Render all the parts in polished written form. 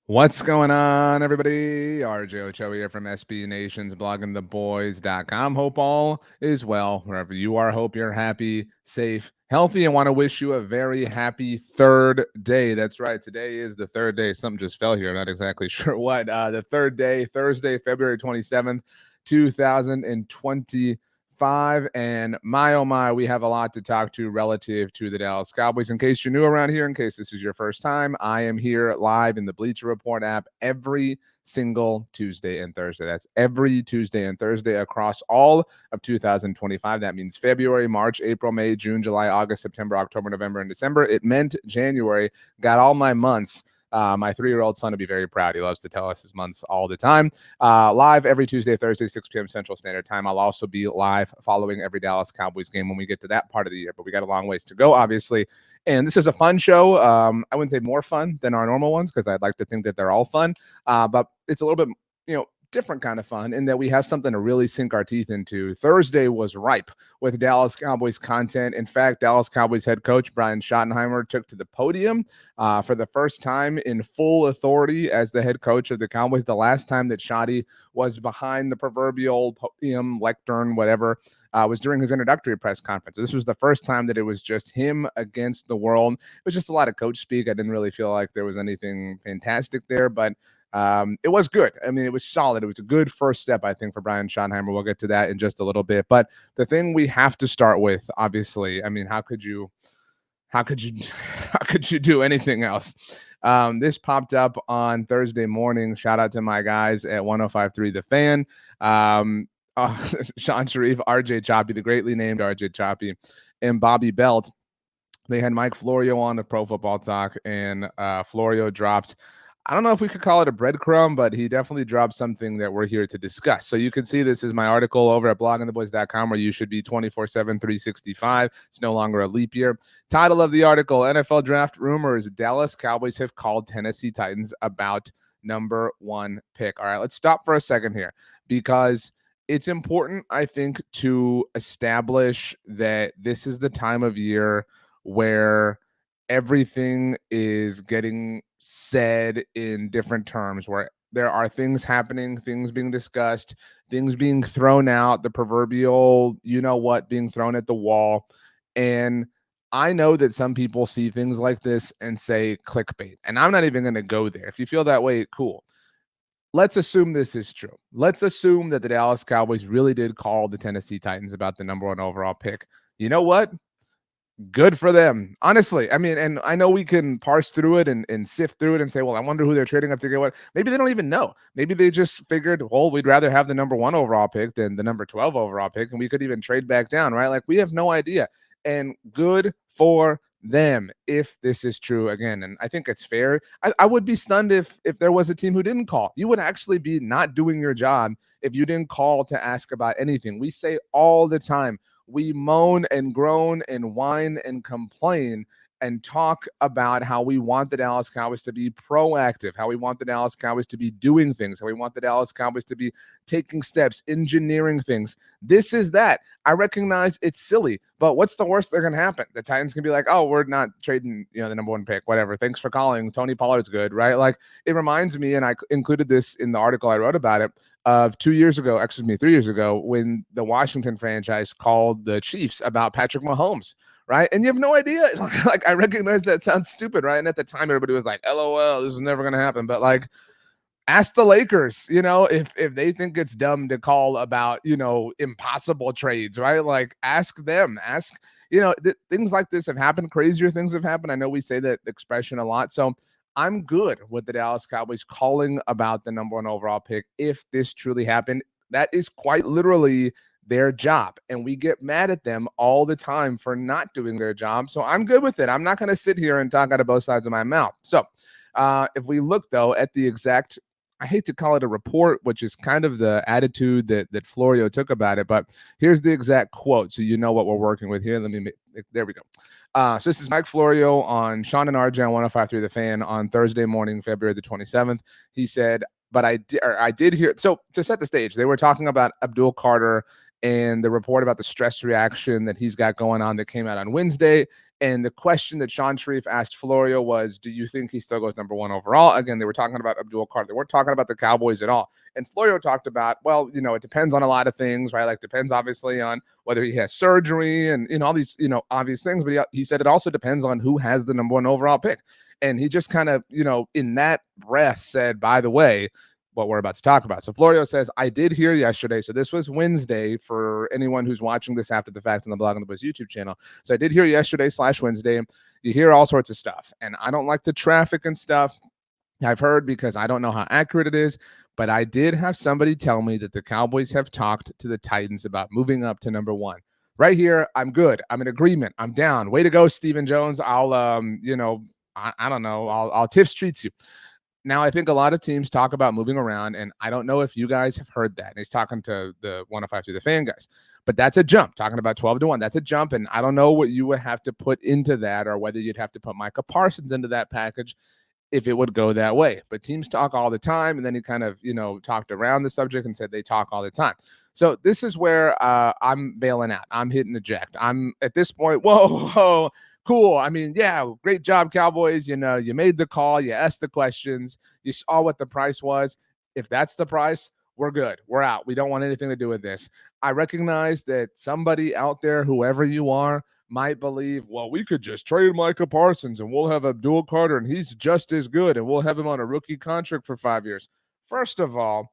What's going on, everybody? RJ Ochoa here from SB Nation's bloggingtheboys.com. Hope all is well wherever you are. Hope you're happy, safe, healthy, and want to wish you a very happy third day. That's right. Today is the third day. Something just fell here. I'm not exactly sure what. The third day, Thursday, February 27th, 2020. And my oh my, we have a lot to talk to relative to the Dallas Cowboys. In case you're new around here, in case this is your first time, I am here live in the Bleacher Report app every single Tuesday and Thursday. That's every Tuesday and Thursday across all of 2025. That means February, March, April, May, June, July, August, September, October, November, and December. It meant January. Got all my months. My 3-year-old son would be very proud. He loves to tell us his months all the time. Live every Tuesday, Thursday, 6 p.m. Central Standard Time. I'll also be live following every Dallas Cowboys game when we get to that part of the year. But we got a long ways to go, obviously. And this is a fun show. I wouldn't say more fun than our normal ones because I'd like to think that they're all fun. But it's a little bit, different kind of fun in that we have something to really sink our teeth into. Thursday was ripe with Dallas Cowboys content. In fact, Dallas Cowboys head coach Brian Schottenheimer took to the podium for the first time in full authority as the head coach of the Cowboys. The last time that Shotty was behind the proverbial podium, lectern, whatever, was during his introductory press conference. This was the first time that it was just him against the world. It was just a lot of coach speak. I didn't really feel like there was anything fantastic there, but it was good. I mean, it was solid. It was a good first step, I think, for Brian Schottenheimer. We'll get to that in just a little bit. But the thing we have to start with, obviously, I mean, how could you do anything else? This popped up on Thursday morning. Shout out to my guys at 105.3 The Fan. Sean Sharif, RJ Choppy, the greatly named RJ Choppy, and Bobby Belt. They had Mike Florio on of Pro Football Talk, and Florio dropped, I don't know if we could call it a breadcrumb, but he definitely dropped something that we're here to discuss. So you can see this is my article over at bloggingtheboys.com where you should be 24/7, 365. It's no longer a leap year. Title of the article, NFL Draft Rumors. Dallas Cowboys have called Tennessee Titans about number 1 pick. All right, let's stop for a second here because it's important, I think, to establish that this is the time of year where everything is getting said in different terms, where there are things happening, things being discussed, things being thrown out, the proverbial, being thrown at the wall. And I know that some people see things like this and say clickbait, and I'm not even going to go there. If you feel that way, cool. Let's assume this is true. Let's assume that the Dallas Cowboys really did call the Tennessee Titans about the number 1 overall pick. You know what? Good for them. Honestly, I mean, and I know we can parse through it and sift through it and say, well, I wonder who they're trading up to get what. Maybe they don't even know. Maybe they just figured, well, we'd rather have the number 1 overall pick than the number 12 overall pick, and we could even trade back down, right? Like, we have no idea. And good for them if this is true again. And I think it's fair. I would be stunned if there was a team who didn't call. You would actually be not doing your job if you didn't call to ask about anything. We say all the time, we moan and groan and whine and complain and talk about how we want the Dallas Cowboys to be proactive, how we want the Dallas Cowboys to be doing things, how we want the Dallas Cowboys to be taking steps, engineering things. This is that. I recognize it's silly, but what's the worst that can happen? The Titans can be like, oh, we're not trading, the number 1 pick, whatever. Thanks for calling. Tony Pollard's good, right? Like, it reminds me, and I included this in the article I wrote about it, of 3 years ago, when the Washington franchise called the Chiefs about Patrick Mahomes, right? And you have no idea. Like, I recognize that sounds stupid, right? And at the time, everybody was like, LOL, this is never going to happen. But, like, ask the Lakers, if they think it's dumb to call about, impossible trades, right? Like, ask them. Things like this have happened. Crazier things have happened. I know we say that expression a lot. So I'm good with the Dallas Cowboys calling about the number 1 overall pick if this truly happened. That is quite literally their job, and we get mad at them all the time for not doing their job. So I'm good with it. I'm not going to sit here and talk out of both sides of my mouth. So if we look, though, at the exact, I hate to call it a report, which is kind of the attitude that Florio took about it, but here's the exact quote so you know what we're working with here. There we go. So this is Mike Florio on Sean and RJ on 105.3 The Fan on Thursday morning, February the 27th. He said, but I did hear, so to set the stage, they were talking about Abdul Carter and the report about the stress reaction that he's got going on that came out on Wednesday. And the question that Sean Sharif asked Florio was, do you think he still goes number one overall? Again, they were talking about Abdul Carter. They weren't talking about the Cowboys at all. And Florio talked about, well, it depends on a lot of things, right? Like depends obviously on whether he has surgery and, all these, obvious things. But he said it also depends on who has the number one overall pick. And he just kind of, in that breath said, by the way, what we're about to talk about. So Florio says, I did hear yesterday. So this was Wednesday for anyone who's watching this after the fact on the Blog on the Boys YouTube channel. So I did hear yesterday/Wednesday. You hear all sorts of stuff. And I don't like to traffic and stuff. I've heard because I don't know how accurate it is. But I did have somebody tell me that the Cowboys have talked to the Titans about moving up to number one. Right here, I'm good. I'm in agreement. I'm down. Way to go, Stephen Jones. I'll, I don't know. I'll Tiff Streets you. Now, I think a lot of teams talk about moving around, and I don't know if you guys have heard that. And he's talking to the 105 through the fan guys, but that's a jump. Talking about 12-1, that's a jump, and I don't know what you would have to put into that, or whether you'd have to put Micah Parsons into that package if it would go that way. But teams talk all the time, and then he kind of, talked around the subject and said they talk all the time. So this is where I'm bailing out. I'm hitting eject. I'm at this point, whoa. Cool. I mean, yeah, great job, Cowboys. You made the call. You asked the questions. You saw what the price was. If that's the price, we're good. We're out. We don't want anything to do with this. I recognize that somebody out there, whoever you are, might believe, well, we could just trade Micah Parsons and we'll have Abdul Carter and he's just as good and we'll have him on a rookie contract for 5 years. First of all,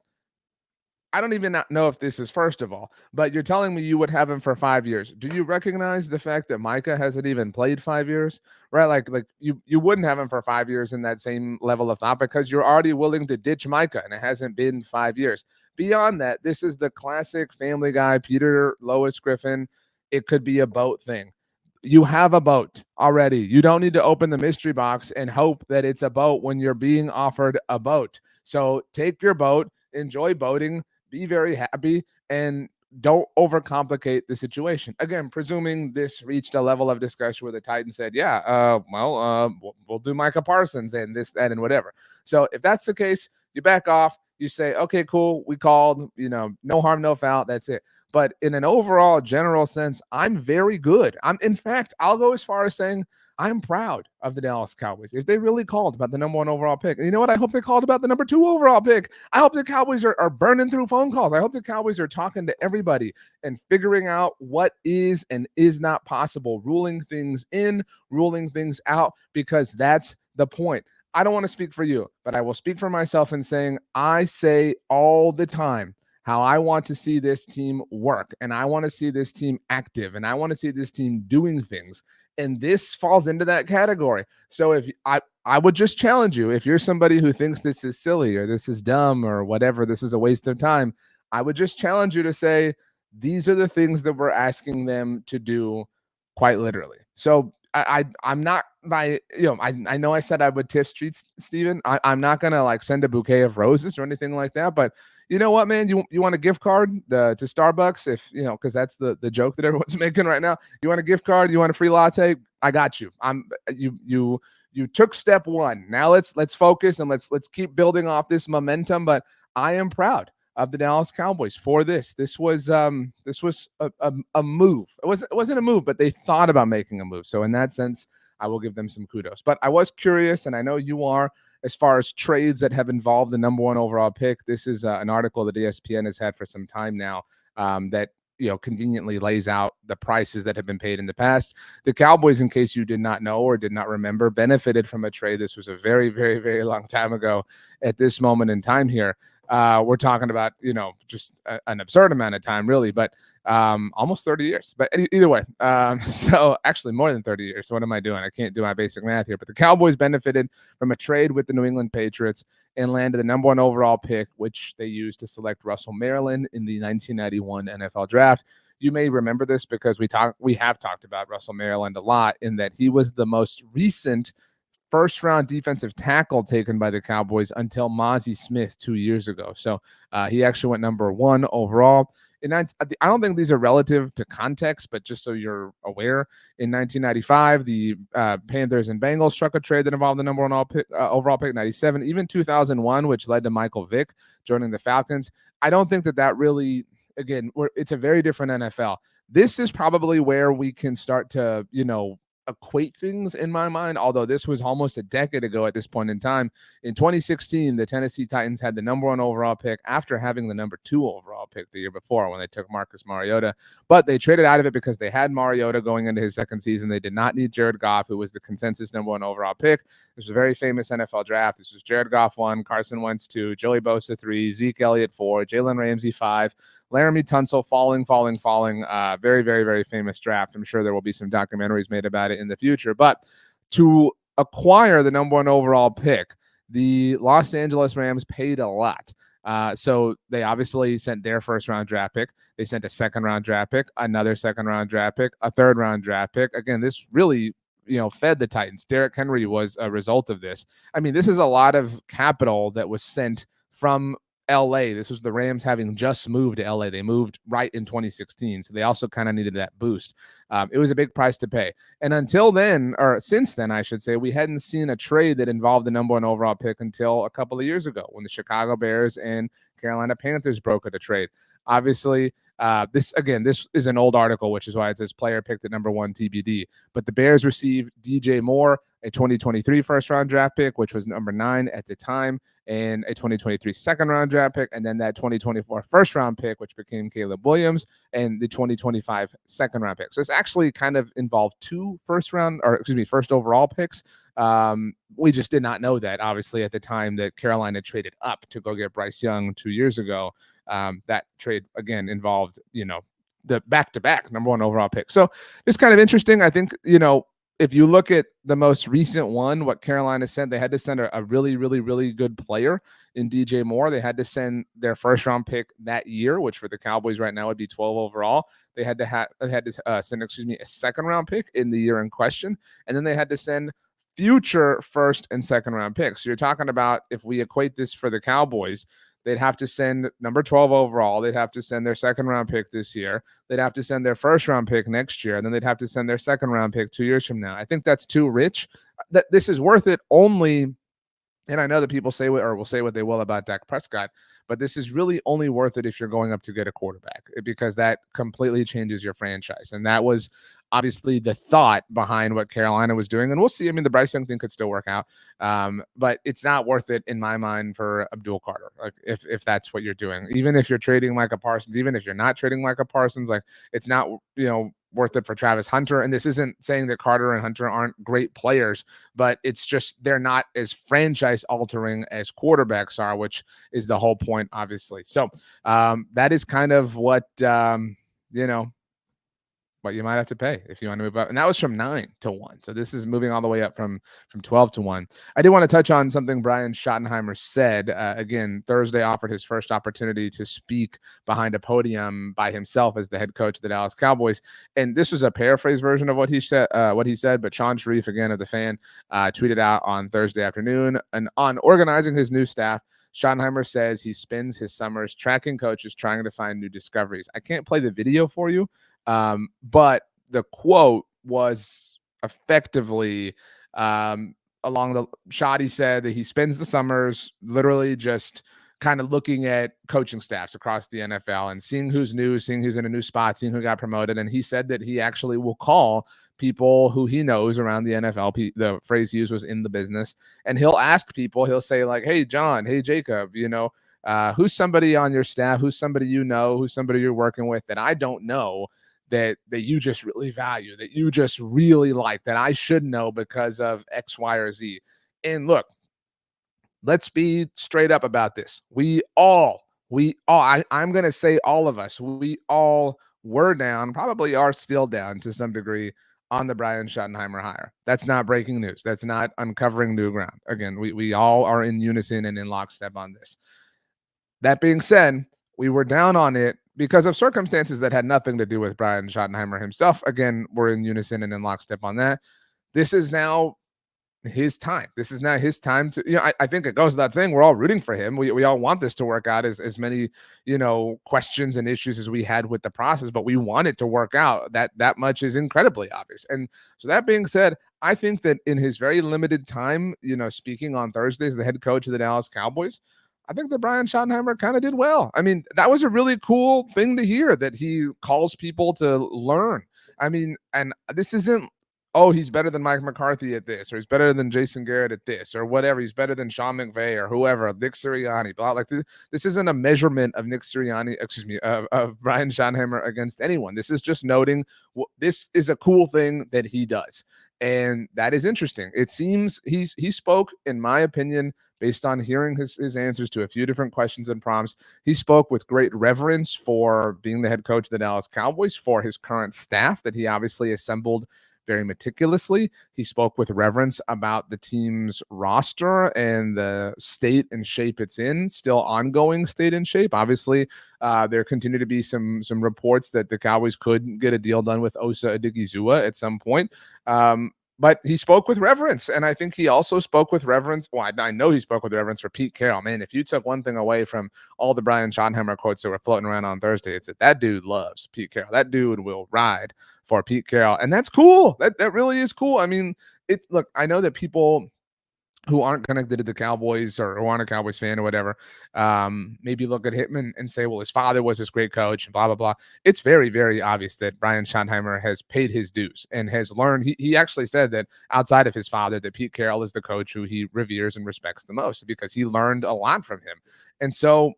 I don't even know if this is first of all, but you're telling me you would have him for 5 years. Do you recognize the fact that Micah hasn't even played 5 years, right? Like you wouldn't have him for 5 years in that same level of thought because you're already willing to ditch Micah and it hasn't been 5 years. Beyond that, this is the classic Family Guy, Peter Lois Griffin. It could be a boat thing. You have a boat already. You don't need to open the mystery box and hope that it's a boat when you're being offered a boat. So take your boat, enjoy boating, be very happy, and don't overcomplicate the situation. Again, presuming this reached a level of discussion where the Titans said, yeah, we'll do Micah Parsons and this, that, and whatever. So if that's the case, you back off. You say, okay, cool. We called, no harm, no foul. That's it. But in an overall general sense, I'm very good. In fact, I'll go as far as saying I'm proud of the Dallas Cowboys. If they really called about the number one overall pick, and you know what? I hope they called about the number two overall pick. I hope the Cowboys are burning through phone calls. I hope the Cowboys are talking to everybody and figuring out what is and is not possible, ruling things in, ruling things out, because that's the point. I don't want to speak for you, but I will speak for myself in saying I say all the time how I want to see this team work, and I want to see this team active, and I want to see this team doing things. And this falls into that category. So if I would just challenge you, if you're somebody who thinks this is silly or this is dumb or whatever, this is a waste of time, I would just challenge you to say, these are the things that we're asking them to do, quite literally. So I'm not I know I said I would Tiff Streets, Steven. I'm not gonna like send a bouquet of roses or anything like that, but you know what, man? You want a gift card to Starbucks? If because that's the joke that everyone's making right now. You want a gift card? You want a free latte? I got you. You took step one. Now let's focus and let's keep building off this momentum. But I am proud of the Dallas Cowboys for this. This was a move. It wasn't a move, but they thought about making a move. So in that sense, I will give them some kudos. But I was curious, and I know you are, as far as trades that have involved the number one overall pick. This is an article that ESPN has had for some time now that conveniently lays out the prices that have been paid in the past. The Cowboys, in case you did not know or did not remember, benefited from a trade. This was a very, very, very long time ago. At this moment in time here, we're talking about just an absurd amount of time, really, but almost 30 years. But either way, so actually more than 30 years. So what am I doing? I can't do my basic math here. But the Cowboys benefited from a trade with the New England Patriots and landed the number one overall pick, which they used to select Russell Maryland in the 1991 NFL Draft. You may remember this because we have talked about Russell Maryland a lot, in that he was the most recent first-round defensive tackle taken by the Cowboys until Mozzie Smith 2 years ago. So he actually went number one overall. And I don't think these are relative to context, but just so you're aware, in 1995, the Panthers and Bengals struck a trade that involved the number one overall pick, 97, even 2001, which led to Michael Vick joining the Falcons. I don't think that really, again, it's a very different NFL. This is probably where we can start to, equate things in my mind, although this was almost a decade ago at this point in time. In 2016, the Tennessee Titans had the number 1 overall pick after having the number 2 overall pick the year before when they took Marcus Mariota. But they traded out of it because they had Mariota going into his second season. They did not need Jared Goff, who was the consensus number 1 overall pick. This was a very famous NFL draft. This was Jared Goff 1, Carson Wentz 2, Joey Bosa 3, Zeke Elliott 4, Jalen Ramsey 5, Laramie Tunsil falling. Very, very, very famous draft. I'm sure there will be some documentaries made about it in the future. But to acquire the number 1 overall pick, the Los Angeles Rams paid a lot. So they obviously sent their first-round draft pick. They sent a second-round draft pick, another second-round draft pick, a third-round draft pick. Again, this really fed the Titans. Derrick Henry was a result of this. I mean, this is a lot of capital that was sent from LA. This was the Rams having just moved to LA. They moved right in 2016. So they also kind of needed that boost. It was a big price to pay. And until then, or since then, I should say, we hadn't seen a trade that involved the number 1 overall pick until a couple of years ago when the Chicago Bears and Carolina Panthers brokered a trade. Obviously, this is an old article, which is why it says player picked at number 1 TBD. But the Bears received DJ Moore, a 2023 first-round draft pick, which was number 9 at the time, and a 2023 second-round draft pick, and then that 2024 first-round pick, which became Caleb Williams, and the 2025 second-round pick. So it's actually kind of involved 2 first overall picks. We just did not know that, obviously, at the time that Carolina traded up to go get Bryce Young 2 years ago. That trade, again, involved, the back-to-back number 1 overall pick. So it's kind of interesting. I think, if you look at the most recent one, what Carolina sent, they had to send a really, really, really good player in DJ Moore. They had to send their first-round pick that year, which for the Cowboys right now would be 12 overall. They had to send a second-round pick in the year in question, and then they had to send future first and second-round picks. So you're talking about, if we equate this for the Cowboys, they'd have to send number 12 overall. They'd have to send their second-round pick this year. They'd have to send their first-round pick next year. And then they'd have to send their second-round pick 2 years from now. I think that's too rich. That this is worth it only, and I know that people will say what they will about Dak Prescott, but this is really only worth it if you're going up to get a quarterback, because that completely changes your franchise. And that was obviously the thought behind what Carolina was doing. And we'll see. I mean, the Bryce Young thing could still work out, but it's not worth it in my mind for Abdul Carter. Like if that's what you're doing, even if you're trading Micah Parsons, even if you're not trading Micah Parsons, like it's not, worth it for Travis Hunter. And this isn't saying that Carter and Hunter aren't great players, but it's just they're not as franchise altering as quarterbacks are, which is the whole point, obviously. So that is kind of what what you might have to pay if you want to move up. And that was from 9 to 1. So this is moving all the way up from 12 to 1. I did want to touch on something Brian Schottenheimer said. Again, Thursday offered his first opportunity to speak behind a podium by himself as the head coach of the Dallas Cowboys. And this was a paraphrase version of what he said, but Sean Sharif, again, of The Fan, tweeted out on Thursday afternoon, and on organizing his new staff, Schottenheimer says he spends his summers tracking coaches, trying to find new discoveries. I can't play the video for you, but the quote was effectively along the shot. He said that he spends the summers literally just kind of looking at coaching staffs across the NFL and seeing who's new, seeing who's in a new spot, seeing who got promoted. And he said that he actually will call people who he knows around the NFL. The phrase he used was in the business. And he'll ask people, he'll say like, hey, John, hey, Jacob, who's somebody on your staff, who's somebody who's somebody you're working with that I don't know, that you just really value, that you just really like, that I should know because of X, Y, or Z. And look, let's be straight up about this. I'm going to say all of us, we all were down, probably are still down to some degree on the Brian Schottenheimer hire. That's not breaking news. That's not uncovering new ground. Again, we all are in unison and in lockstep on this. That being said, we were down on it because of circumstances that had nothing to do with Brian Schottenheimer himself. Again, we're in unison and in lockstep on that. This is now his time. This is now his time to, I think it goes without saying we're all rooting for him. We all want this to work out, as many, questions and issues as we had with the process, but we want it to work out. That much is incredibly obvious. And so that being said, I think that in his very limited time, speaking on Thursday as the head coach of the Dallas Cowboys, I think that Brian Schottenheimer kind of did well. I mean, that was a really cool thing to hear, that he calls people to learn. I mean, and this isn't oh, he's better than Mike McCarthy at this, or he's better than Jason Garrett at this, or whatever. He's better than Sean McVay or whoever, Nick Sirianni. Blah, like this isn't a measurement of Nick Sirianni, of Brian Schottenheimer against anyone. This is just noting this is a cool thing that he does, and that is interesting. It seems he spoke, in my opinion, based on hearing his answers to a few different questions and prompts. He spoke with great reverence for being the head coach of the Dallas Cowboys, for his current staff that he obviously assembled very meticulously. He spoke with reverence about the team's roster and the state and shape it's in, still ongoing state and shape. Obviously, there continue to be some reports that the Cowboys could get a deal done with Osa Odigizua at some point. But he spoke with reverence, and I think he also spoke with reverence. Well, I know he spoke with reverence for Pete Carroll. Man, if you took one thing away from all the Brian Schottenheimer quotes that were floating around on Thursday, it's that dude loves Pete Carroll. That dude will ride for Pete Carroll, and that's cool. That really is cool. I mean, look, I know that people who aren't connected to the Cowboys or who aren't a Cowboys fan or whatever, maybe look at him and say, well, his father was this great coach and blah, blah, blah. It's very, very obvious that Brian Schottenheimer has paid his dues and has learned. He actually said that outside of his father, that Pete Carroll is the coach who he reveres and respects the most because he learned a lot from him. And so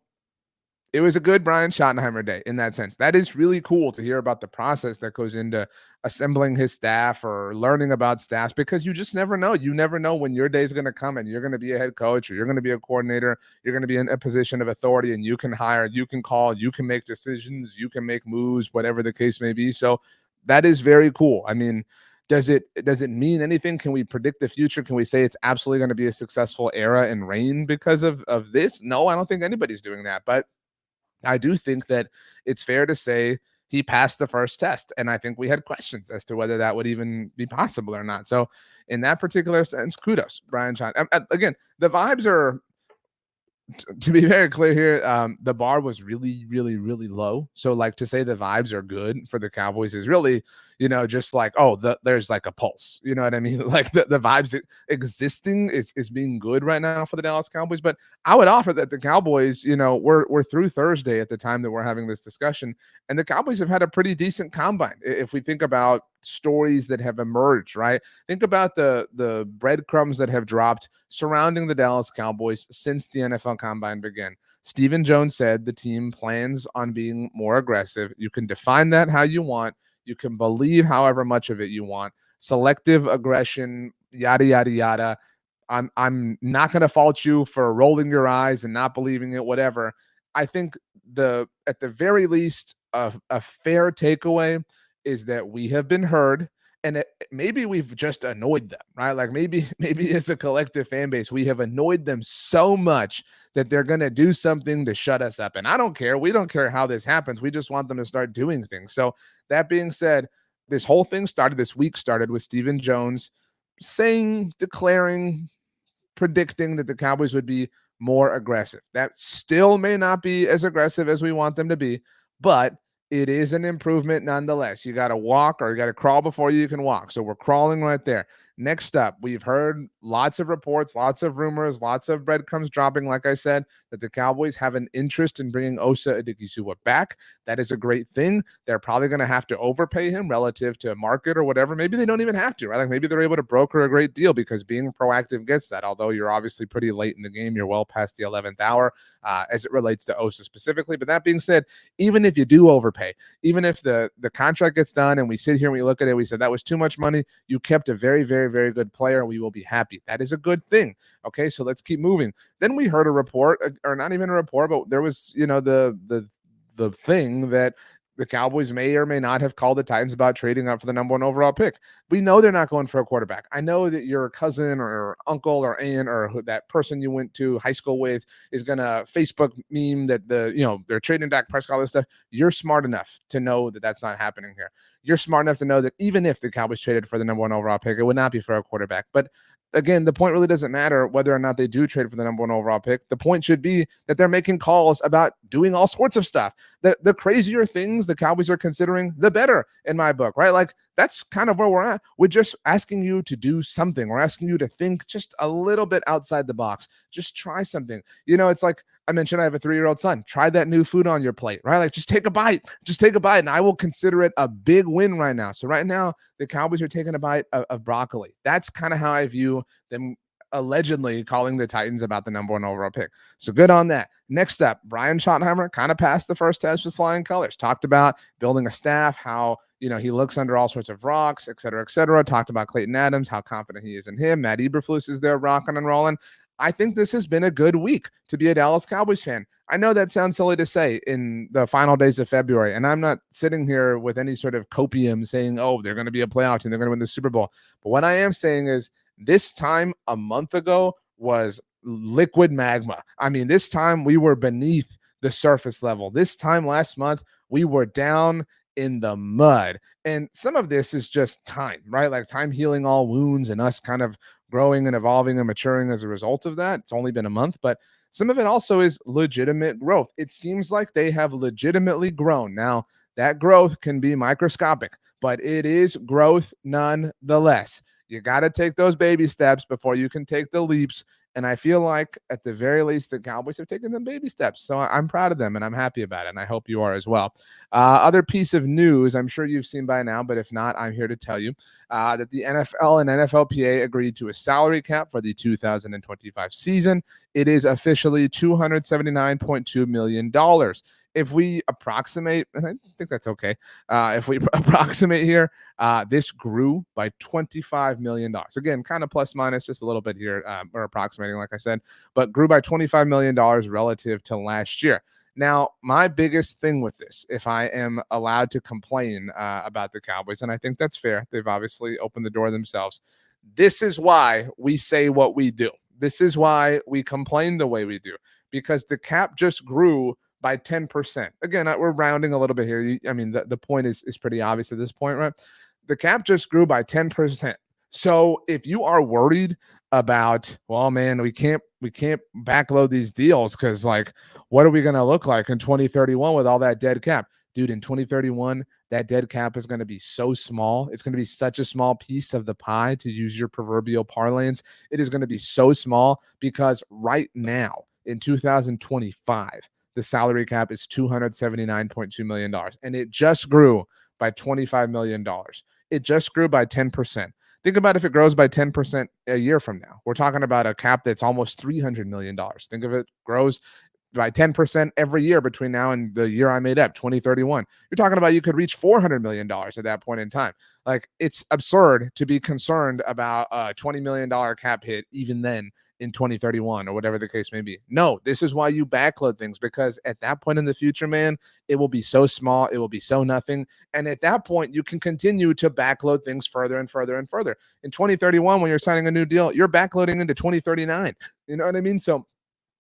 it was a good Brian Schottenheimer day in that sense. That is really cool to hear about the process that goes into assembling his staff or learning about staffs, because you just never know. You never know when your day is going to come and you're going to be a head coach or you're going to be a coordinator. You're going to be in a position of authority and you can hire, you can call, you can make decisions, you can make moves, whatever the case may be. So that is very cool. I mean, does it mean anything? Can we predict the future? Can we say it's absolutely going to be a successful era and reign because of this? No, I don't think anybody's doing that. But I do think that it's fair to say he passed the first test. And I think we had questions as to whether that would even be possible or not. So in that particular sense, kudos, Brian Schott. Again, the vibes are, to be very clear here, the bar was really, really, really low. So like to say the vibes are good for the Cowboys is really, just like, oh, there's like a pulse. You know what I mean? Like the vibes existing is being good right now for the Dallas Cowboys. But I would offer that the Cowboys, we're through Thursday at the time that we're having this discussion, and the Cowboys have had a pretty decent combine. If we think about stories that have emerged, right? Think about the breadcrumbs that have dropped surrounding the Dallas Cowboys since the NFL Combine began. Stephen Jones said the team plans on being more aggressive. You can define that how you want. You can believe however much of it you want. Selective aggression, yada, yada, yada. I'm not going to fault you for rolling your eyes and not believing it, whatever. I think at the very least, a fair takeaway is that we have been heard, and maybe we've just annoyed them, right? Like maybe as a collective fan base, we have annoyed them so much that they're going to do something to shut us up. And I don't care. We don't care how this happens. We just want them to start doing things. So that being said, this week started with Stephen Jones declaring, predicting that the Cowboys would be more aggressive. That still may not be as aggressive as we want them to be, but it is an improvement nonetheless. You got to walk or you got to crawl before you can walk. So we're crawling right there. Next up, we've heard lots of reports, lots of rumors, lots of breadcrumbs dropping, like I said, that the Cowboys have an interest in bringing Osa Odigizua back. That is a great thing. They're probably going to have to overpay him relative to market or whatever. Maybe they don't even have to, right? Like maybe they're able to broker a great deal because being proactive gets that. Although you're obviously pretty late in the game. You're well past the 11th hour as it relates to Osa specifically. But that being said, even if you do overpay, even if the contract gets done and we sit here and we look at it, we said that was too much money. You kept a very, very, very good player. We will be happy. That is a good thing. Okay, so let's keep moving. Then we heard a report, or not even a report, but there was, the thing that the Cowboys may or may not have called the Titans about trading up for the number 1 overall pick. We know they're not going for a quarterback. I know that your cousin or uncle or aunt or that person you went to high school with is going to Facebook meme that they're trading Dak Prescott, all this stuff. You're smart enough to know that that's not happening here. You're smart enough to know that even if the Cowboys traded for the number 1 overall pick, it would not be for a quarterback. But again, the point really doesn't matter whether or not they do trade for the number 1 overall pick. The point should be that they're making calls about doing all sorts of stuff. The crazier things the Cowboys are considering, the better in my book, right? Like that's kind of where we're at. We're just asking you to do something. We're asking you to think just a little bit outside the box. Just try something. It's like I mentioned, I have a 3-year-old son. Try that new food on your plate, right? Like just take a bite. Just take a bite. And I will consider it a big win right now. So right now, the Cowboys are taking a bite of broccoli. That's kind of how I view them allegedly calling the Titans about the #1 overall pick. So good on that. Next up, Brian Schottenheimer kind of passed the first test with flying colors. Talked about building a staff, how he looks under all sorts of rocks, et cetera, et cetera. Talked about Clayton Adams, how confident he is in him. Matt Eberflus is there rocking and rolling. I think this has been a good week to be a Dallas Cowboys fan. I know that sounds silly to say in the final days of February, and I'm not sitting here with any sort of copium saying, oh, they're going to be a playoff team, they're going to win the Super Bowl. But what I am saying is this time a month ago was liquid magma. I mean, this time we were beneath the surface level. This time last month, we were down in the mud. And some of this is just time, right? Like time healing all wounds and us kind of growing and evolving and maturing as a result of that. It's only been a month, but some of it also is legitimate growth. It seems like they have legitimately grown. Now, that growth can be microscopic, but it is growth nonetheless. You got to take those baby steps before you can take the leaps. And I feel like at the very least, the Cowboys have taken them baby steps. So I'm proud of them and I'm happy about it. And I hope you are as well. Other piece of news, I'm sure you've seen by now, but if not, I'm here to tell you that the NFL and NFLPA agreed to a salary cap for the 2025 season. It is officially $279.2 million. If we approximate, and I think that's okay, if we approximate here, this grew by $25 million. Again, kind of plus minus just a little bit here, or approximating, like I said, but grew by $25 million relative to last year. Now, my biggest thing with this, if I am allowed to complain about the Cowboys, and I think that's fair, they've obviously opened the door themselves. This is why we say what we do. This is why we complain the way we do, because the cap just grew by 10%. Again, we're rounding a little bit here. I mean, the point is pretty obvious at this point, right? The cap just grew by 10%. So if you are worried about, well, man, we can't backload these deals because, like, what are we going to look like in 2031 with all that dead cap? Dude, in 2031, that dead cap is going to be so small. It's going to be such a small piece of the pie, to use your proverbial parlance. It is going to be so small because right now in 2025, the salary cap is $279.2 million, and it just grew by $25 million. It just grew by 10%. Think about if it grows by 10% a year from now. We're talking about a cap that's almost $300 million. Think of it grows by 10% every year between now and the year I made up, 2031. You're talking about you could reach $400 million at that point in time. Like, it's absurd to be concerned about a $20 million cap hit even then in 2031 or whatever the case may be. No, this is why you backload things, because at that point in the future, man, it will be so small, it will be so nothing. And at that point, you can continue to backload things further and further and further. In 2031, when you're signing a new deal, you're backloading into 2039. You know what I mean? So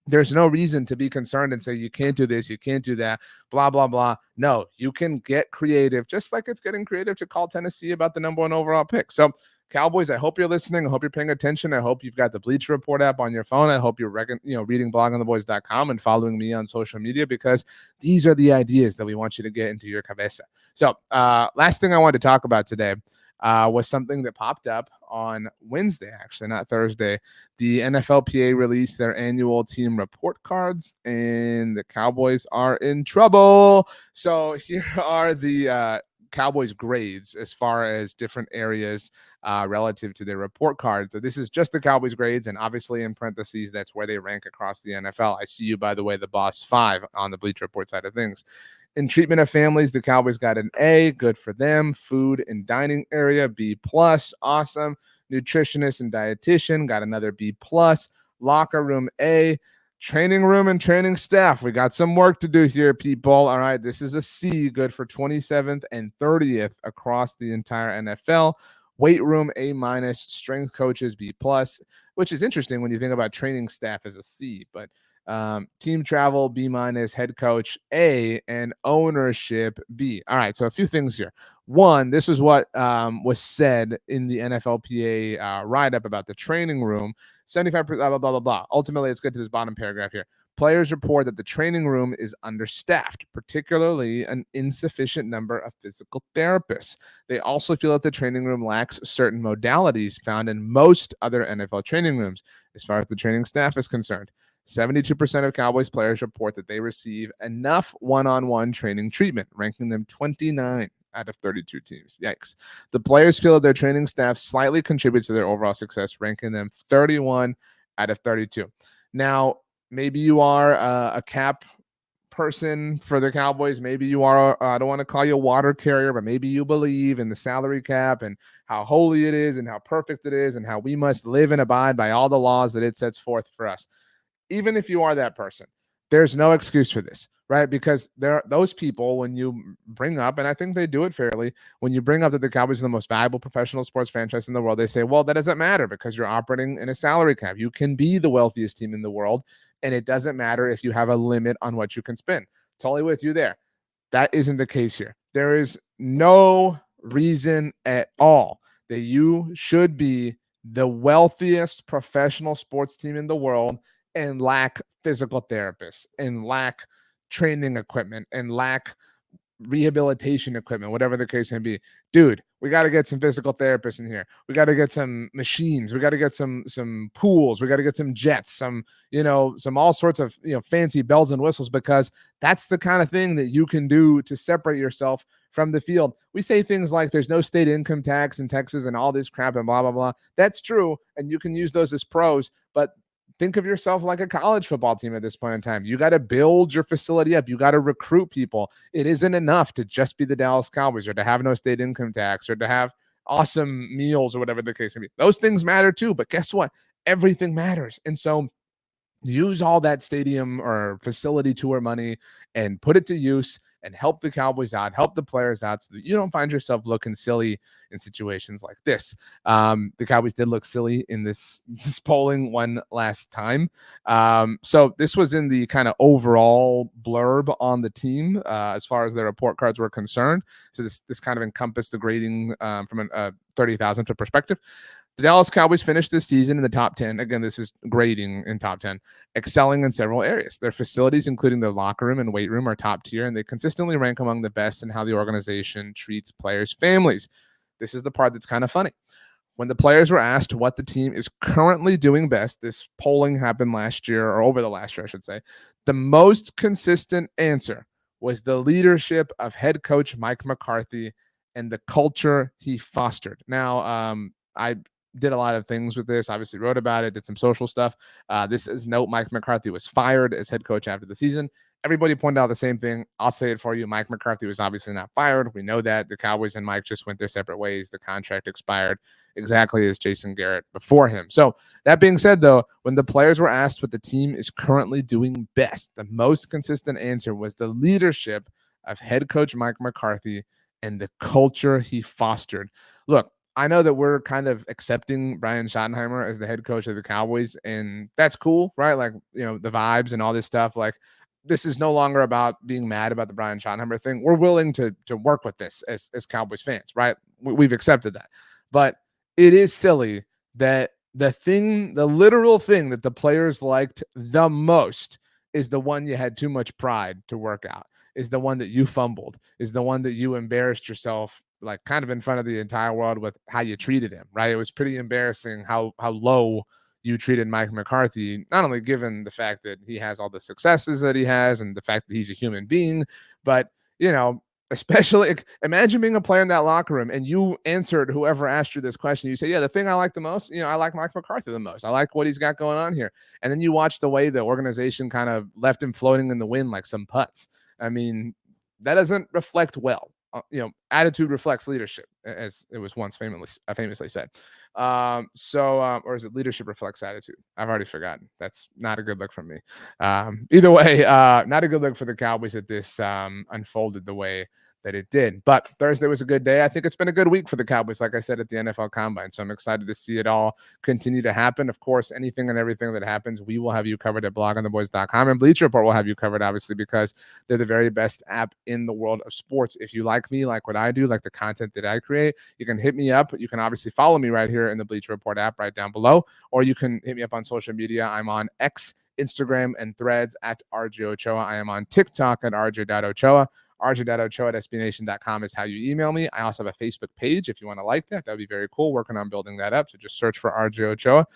there's no reason to be concerned and say you can't do this, you can't do that, blah, blah, blah. No, you can get creative, just like it's getting creative to call Tennessee about the #1 overall pick. So Cowboys, I hope you're listening. I hope you're paying attention. I hope you've got the Bleacher Report app on your phone. I hope you're reading blogontheboys.com and following me on social media, because these are the ideas that we want you to get into your cabeza. So last thing I wanted to talk about today was something that popped up on Wednesday, actually, not Thursday. The NFLPA released their annual team report cards, and the Cowboys are in trouble. So here are the Cowboys grades as far as different areas relative to their report card. So this is just the Cowboys grades, and obviously in parentheses, that's where they rank across the NFL. I see you, by the way, the Boss 5 on the Bleacher Report side of things. In treatment of families, the Cowboys got an A, good for them. Food and dining area, B+, awesome. Nutritionist and dietitian got another B+. Locker room, A. Training room and training staff, we got some work to do here, people. All right, this is a C, good for 27th and 30th across the entire NFL. Weight room, A-. Strength coaches, B+, which is interesting when you think about training staff as a C, but team travel, B-. Head coach, A, and ownership, B. All right, so a few things here. One, this was what was said in the NFLPA write-up about the training room. 75%, blah, blah, blah, blah, blah. Ultimately, let's get to this bottom paragraph here. Players report that the training room is understaffed, particularly an insufficient number of physical therapists. They also feel that the training room lacks certain modalities found in most other NFL training rooms. As far as the training staff is concerned, 72% of Cowboys players report that they receive enough one-on-one training treatment, ranking them 29 out of 32 teams. Yikes. The players feel that their training staff slightly contributes to their overall success, ranking them 31 out of 32. Now, maybe you are a cap person for the Cowboys. Maybe you are, I don't want to call you a water carrier, but maybe you believe in the salary cap and how holy it is and how perfect it is and how we must live and abide by all the laws that it sets forth for us. Even if you are that person, there's no excuse for this, right? Because there are those people, when you bring up, and I think they do it fairly, when you bring up that the Cowboys are the most valuable professional sports franchise in the world, they say, well, that doesn't matter because you're operating in a salary cap. You can be the wealthiest team in the world, and it doesn't matter if you have a limit on what you can spend. Totally with you there. That isn't the case here. There is no reason at all that you should be the wealthiest professional sports team in the world and lack physical therapists and lack training equipment and lack rehabilitation equipment, whatever the case may be. Dude, we got to get some physical therapists in here. We got to get some machines. We got to get some pools. We got to get some jets, some all sorts of fancy bells and whistles, because that's the kind of thing that you can do to separate yourself from the field. We say things like there's no state income tax in Texas and all this crap and blah, blah, blah. That's true. And you can use those as pros, but think of yourself like a college football team at this point in time. You got to build your facility up. You got to recruit people. It isn't enough to just be the Dallas Cowboys or to have no state income tax or to have awesome meals or whatever the case may be. Those things matter too, but guess what? Everything matters. And so use all that stadium or facility tour money and put it to use and help the Cowboys out, help the players out so that you don't find yourself looking silly in situations like this. The Cowboys did look silly in this polling one last time. So this was in the kind of overall blurb on the team as far as their report cards were concerned. So this kind of encompassed the grading from a 30,000 foot perspective. The Dallas Cowboys finished this season in the top 10. Again, this is grading in top 10, excelling in several areas. Their facilities, including their locker room and weight room, are top tier, and they consistently rank among the best in how the organization treats players' families. This is the part that's kind of funny. When the players were asked what the team is currently doing best, this polling happened last year, or over the last year, I should say, the most consistent answer was the leadership of head coach Mike McCarthy and the culture he fostered. Now, I did a lot of things with this, obviously wrote about it, did some social stuff. This is note Mike McCarthy was fired as head coach after the season. Everybody pointed out the same thing. I'll say it for you. Mike McCarthy was obviously not fired. We know that. The Cowboys and Mike just went their separate ways. The contract expired exactly as Jason Garrett before him. So that being said, though, when the players were asked what the team is currently doing best, the most consistent answer was the leadership of head coach Mike McCarthy and the culture he fostered. Look, I know that we're kind of accepting Brian Schottenheimer as the head coach of the Cowboys, and that's cool, right? Like, the vibes and all this stuff. Like, this is no longer about being mad about the Brian Schottenheimer thing. We're willing to work with this as Cowboys fans, right? We've accepted that. But it is silly that the literal thing that the players liked the most is the one you had too much pride to work out, is the one that you fumbled, is the one that you embarrassed yourself, like kind of in front of the entire world with how you treated him, right? It was pretty embarrassing how low you treated Mike McCarthy, not only given the fact that he has all the successes that he has and the fact that he's a human being, but, especially imagine being a player in that locker room and you answered whoever asked you this question. You say, yeah, the thing I like the most, I like Mike McCarthy the most. I like what he's got going on here. And then you watch the way the organization kind of left him floating in the wind like some putts. I mean, that doesn't reflect well. Attitude reflects leadership, as it was once famously said. Or is it leadership reflects attitude? I've already forgotten. That's not a good look from me. Either way, not a good look for the Cowboys that this unfolded the way that it did. But Thursday was a good day. I think it's been a good week for the Cowboys, like I said, at the NFL Combine. So I'm excited to see it all continue to happen. Of course, anything and everything that happens, we will have you covered at blogontheboys.com, and Bleacher Report will have you covered, obviously, because they're the very best app in the world of sports. If you like me, like what I do, like the content that I create, you can hit me up. You can obviously follow me right here in the Bleacher Report app right down below, or you can hit me up on social media. I'm on X, Instagram, and Threads at RJ Ochoa. I am on TikTok at rj.ochoa. rj.ochoa@sbnation.com is how you email me. I also have a Facebook page if you want to like that. That would be very cool. Working on building that up. So just search for RJ Ochoa.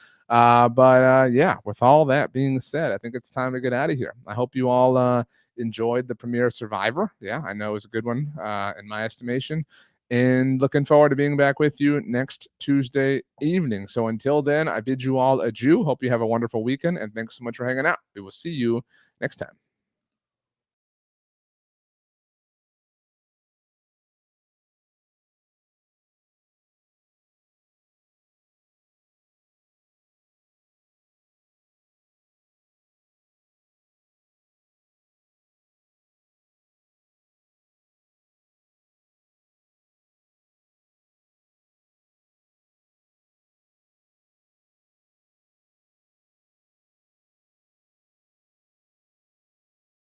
Yeah, with all that being said, I think it's time to get out of here. I hope you all enjoyed the premiere of Survivor. Yeah, I know it was a good one in my estimation. And looking forward to being back with you next Tuesday evening. So until then, I bid you all adieu. Hope you have a wonderful weekend. And thanks so much for hanging out. We will see you next time.